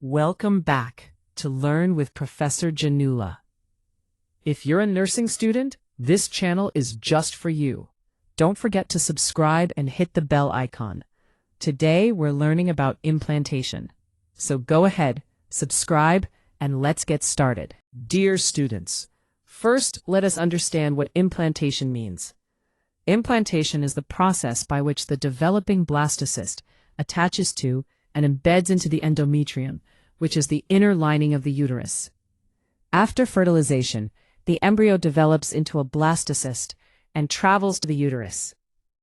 Welcome back to Learn with Professor Janula. If you're a nursing student, this channel is just for you. Don't forget to subscribe and hit the bell icon. Today we're learning about implantation. So go ahead, subscribe, and let's get started. Dear students, first let us understand what implantation means. Implantation is the process by which the developing blastocyst attaches to and embeds into the endometrium, which is the inner lining of the uterus. After fertilization, the embryo develops into a blastocyst and travels to the uterus.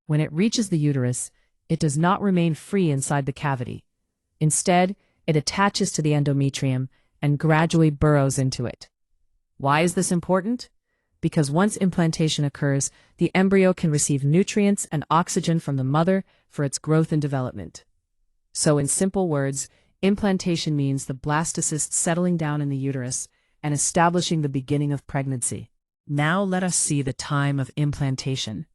When it reaches the uterus, it does not remain free inside the cavity. Instead, it attaches to the endometrium and gradually burrows into it. Why is this important? Because once implantation occurs, the embryo can receive nutrients and oxygen from the mother for its growth and development. So in simple words, implantation means the blastocyst settling down in the uterus and establishing the beginning of pregnancy. Now let us see the time of implantation.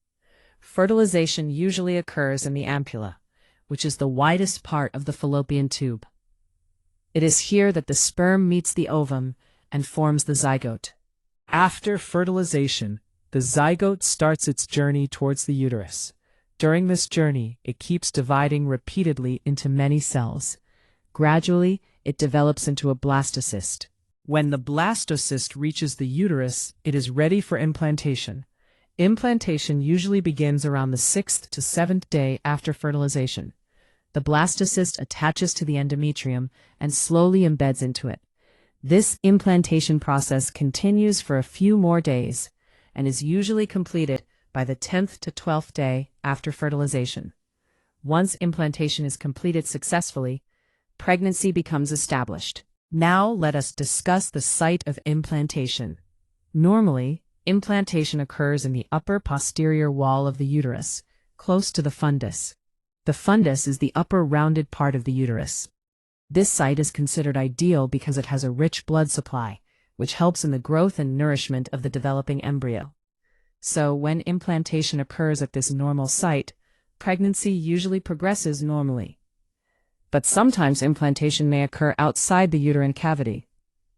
Fertilization usually occurs in the ampulla, which is the widest part of the fallopian tube. It is here that the sperm meets the ovum and forms the zygote. After fertilization, the zygote starts its journey towards the uterus. During this journey, it keeps dividing repeatedly into many cells. Gradually, it develops into a blastocyst. When the blastocyst reaches the uterus, it is ready for implantation. Implantation usually begins around the 6th to 7th day after fertilization. The blastocyst attaches to the endometrium and slowly embeds into it. This implantation process continues for a few more days and is usually completed by the 10th to 12th day after fertilization. Once implantation is completed successfully, pregnancy becomes established. Now let us discuss the site of implantation. Normally, implantation occurs in the upper posterior wall of the uterus, close to the fundus. The fundus is the upper rounded part of the uterus. This site is considered ideal because it has a rich blood supply, which helps in the growth and nourishment of the developing embryo. So when implantation occurs at this normal site, pregnancy usually progresses normally. But sometimes implantation may occur outside the uterine cavity.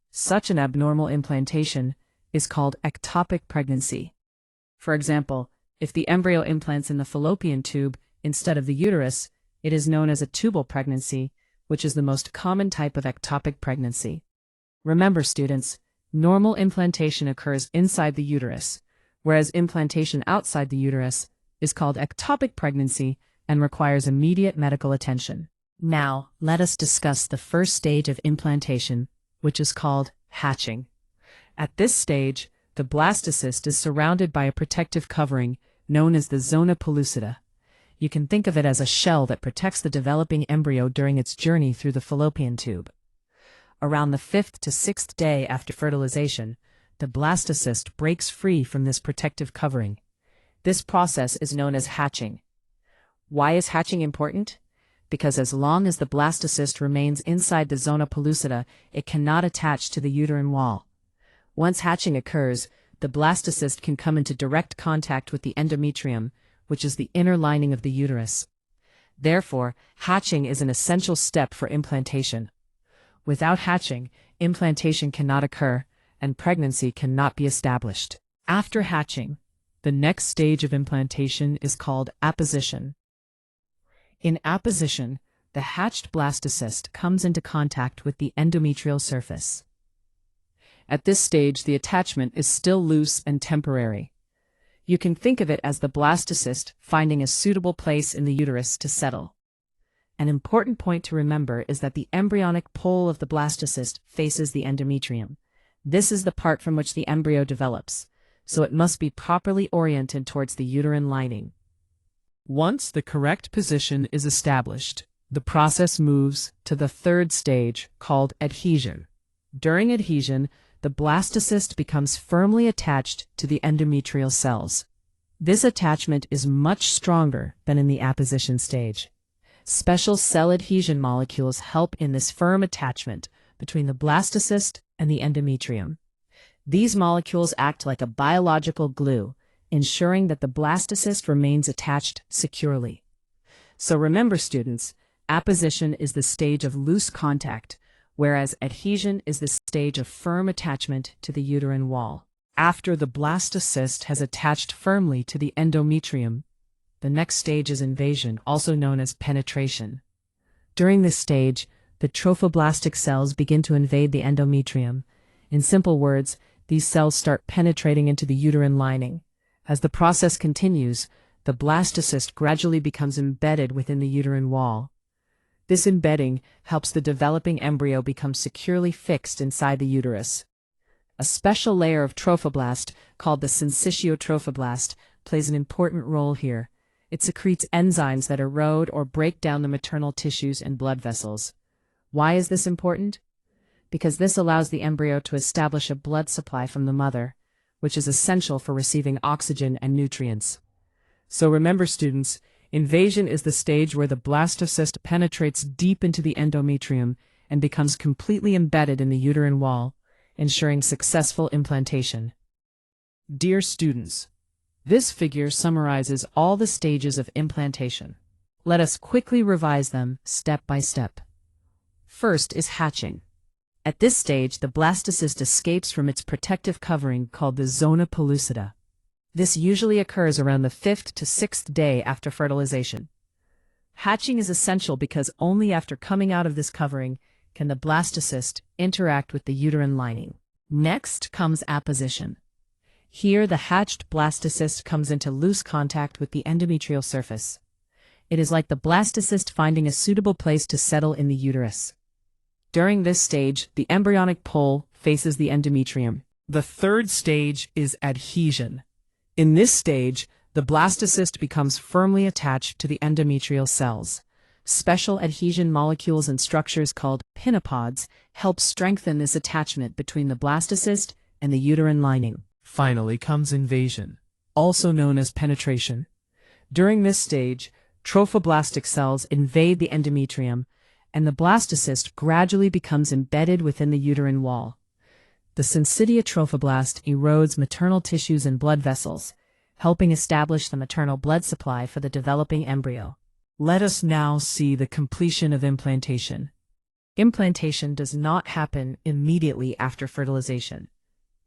Such an abnormal implantation is called ectopic pregnancy. For example, if the embryo implants in the fallopian tube instead of the uterus, it is known as a tubal pregnancy, which is the most common type of ectopic pregnancy. Remember, students, normal implantation occurs inside the uterus, whereas implantation outside the uterus is called ectopic pregnancy and requires immediate medical attention. Now, let us discuss the first stage of implantation, which is called hatching. At this stage, the blastocyst is surrounded by a protective covering known as the zona pellucida. You can think of it as a shell that protects the developing embryo during its journey through the fallopian tube. Around the 5th to 6th day after fertilization, the blastocyst breaks free from this protective covering. This process is known as hatching. Why is hatching important? Because as long as the blastocyst remains inside the zona pellucida, it cannot attach to the uterine wall. Once hatching occurs, the blastocyst can come into direct contact with the endometrium, which is the inner lining of the uterus. Therefore, hatching is an essential step for implantation. Without hatching, implantation cannot occur, and pregnancy cannot be established. After hatching, the next stage of implantation is called apposition. In apposition, the hatched blastocyst comes into contact with the endometrial surface. At this stage, the attachment is still loose and temporary. You can think of it as the blastocyst finding a suitable place in the uterus to settle. An important point to remember is that the embryonic pole of the blastocyst faces the endometrium. This is the part from which the embryo develops, so it must be properly oriented towards the uterine lining. Once the correct position is established, the process moves to the third stage called adhesion. During adhesion, the blastocyst becomes firmly attached to the endometrial cells. This attachment is much stronger than in the apposition stage. Special cell adhesion molecules help in this firm attachment between the blastocyst and the endometrium. These molecules act like a biological glue, ensuring that the blastocyst remains attached securely. So remember, students, apposition is the stage of loose contact, whereas adhesion is the stage of firm attachment to the uterine wall. After the blastocyst has attached firmly to the endometrium, the next stage is invasion, also known as penetration. During this stage, the trophoblastic cells begin to invade the endometrium. In simple words, these cells start penetrating into the uterine lining. As the process continues, the blastocyst gradually becomes embedded within the uterine wall. This embedding helps the developing embryo become securely fixed inside the uterus. A special layer of trophoblast, called the syncytial trophoblast, plays an important role here. It secretes enzymes that erode or break down the maternal tissues and blood vessels. Why is this important? Because this allows the embryo to establish a blood supply from the mother, which is essential for receiving oxygen and nutrients. So remember, students, invasion is the stage where the blastocyst penetrates deep into the endometrium and becomes completely embedded in the uterine wall, ensuring successful implantation. Dear students, this figure summarizes all the stages of implantation. Let us quickly revise them step by step. First is hatching. At this stage, the blastocyst escapes from its protective covering called the zona pellucida. This usually occurs around the 5th to 6th day after fertilization. Hatching is essential because only after coming out of this covering can the blastocyst interact with the uterine lining. Next comes apposition. Here, the hatched blastocyst comes into loose contact with the endometrial surface. It is like the blastocyst finding a suitable place to settle in the uterus. During this stage, the embryonic pole faces the endometrium. The third stage is adhesion. In this stage, the blastocyst becomes firmly attached to the endometrial cells. Special adhesion molecules and structures called pinopods help strengthen this attachment between the blastocyst and the uterine lining. Finally comes invasion, also known as penetration. During this stage, trophoblastic cells invade the endometrium, and the blastocyst gradually becomes embedded within the uterine wall. The syncytial trophoblast erodes maternal tissues and blood vessels, helping establish the maternal blood supply for the developing embryo. Let us now see the completion of implantation. Implantation does not happen immediately after fertilization.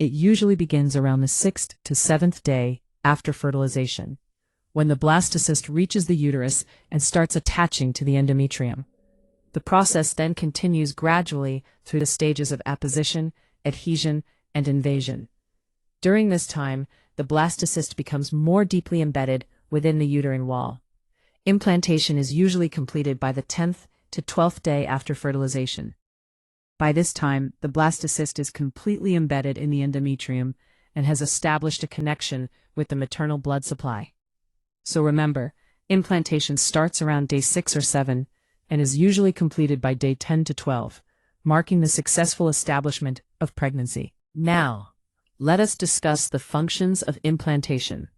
It usually begins around the 6th to 7th day after fertilization, when the blastocyst reaches the uterus and starts attaching to the endometrium. The process then continues gradually through the stages of apposition, adhesion, and invasion. During this time, the blastocyst becomes more deeply embedded within the uterine wall. Implantation is usually completed by the 10th to 12th day after fertilization. By this time, the blastocyst is completely embedded in the endometrium and has established a connection with the maternal blood supply. So remember, implantation starts around day 6 or 7 and is usually completed by day 10 to 12, marking the successful establishment of pregnancy. Now, let us discuss the functions of implantation.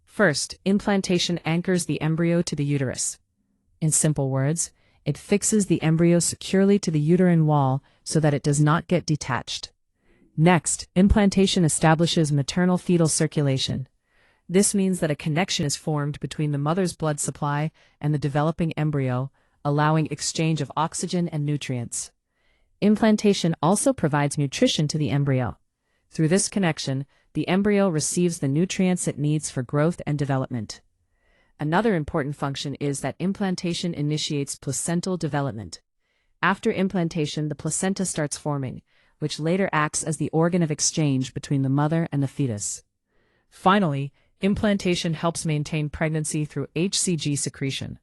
First, implantation anchors the embryo to the uterus. In simple words, it fixes the embryo securely to the uterine wall so that it does not get detached. Next, implantation establishes maternal fetal circulation. This means that a connection is formed between the mother's blood supply and the developing embryo, allowing exchange of oxygen and nutrients. Implantation also provides nutrition to the embryo. Through this connection, the embryo receives the nutrients it needs for growth and development. Another important function is that implantation initiates placental development. After implantation, the placenta starts forming, which later acts as the organ of exchange between the mother and the fetus. Finally, implantation helps maintain pregnancy through HCG secretion.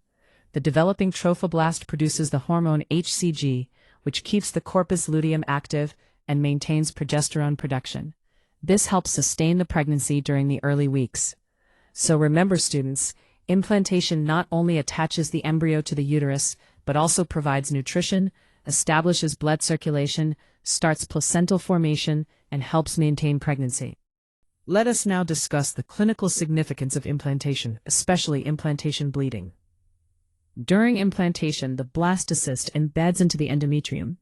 The developing trophoblast produces the hormone HCG, which keeps the corpus luteum active and maintains progesterone production. This helps sustain the pregnancy during the early weeks. So remember, students, implantation not only attaches the embryo to the uterus, but also provides nutrition, establishes blood circulation, starts placental formation, and helps maintain pregnancy. Let us now discuss the clinical significance of implantation, especially implantation bleeding. During implantation, the blastocyst embeds into the endometrium.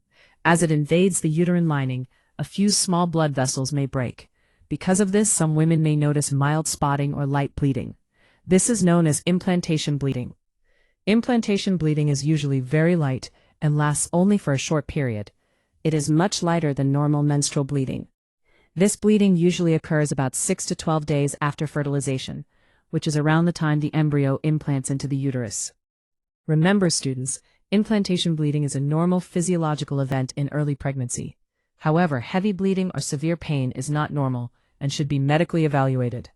As it invades the uterine lining, a few small blood vessels may break. Because of this, some women may notice mild spotting or light bleeding. This is known as implantation bleeding. Implantation bleeding is usually very light and lasts only for a short period. It is much lighter than normal menstrual bleeding. This bleeding usually occurs about 6 to 12 days after fertilization, which is around the time the embryo implants into the uterus. Remember, students, implantation bleeding is a normal physiological event in early pregnancy. However, heavy bleeding or severe pain is not normal and should be medically evaluated.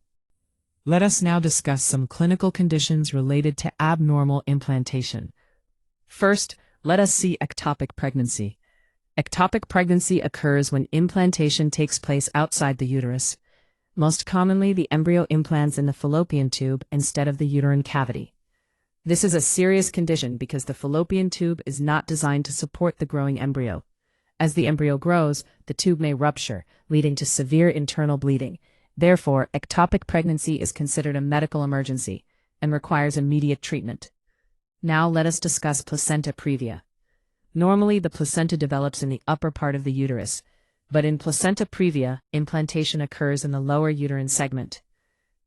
Let us now discuss some clinical conditions related to abnormal implantation. First, let us see ectopic pregnancy. Ectopic pregnancy occurs when implantation takes place outside the uterus. Most commonly, the embryo implants in the fallopian tube instead of the uterine cavity. This is a serious condition because the fallopian tube is not designed to support the growing embryo. As the embryo grows, the tube may rupture, leading to severe internal bleeding. Therefore, ectopic pregnancy is considered a medical emergency and requires immediate treatment. Now let us discuss placenta previa. Normally, the placenta develops in the upper part of the uterus, but in placenta previa, implantation occurs in the lower uterine segment.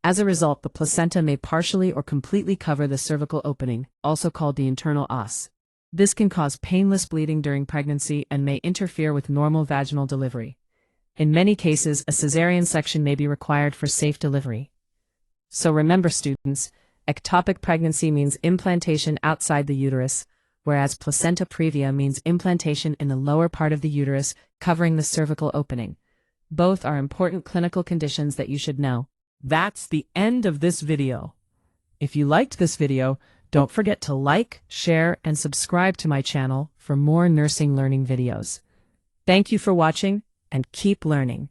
As a result, the placenta may partially or completely cover the cervical opening, also called the internal os. This can cause painless bleeding during pregnancy and may interfere with normal vaginal delivery. In many cases, a cesarean section may be required for safe delivery. So remember, students, ectopic pregnancy means implantation outside the uterus, whereas placenta previa means implantation in the lower part of the uterus, covering the cervical opening. Both are important clinical conditions that you should know. That's the end of this video. If you liked this video, don't forget to like, share, and subscribe to my channel for more nursing learning videos. Thank you for watching, and keep learning.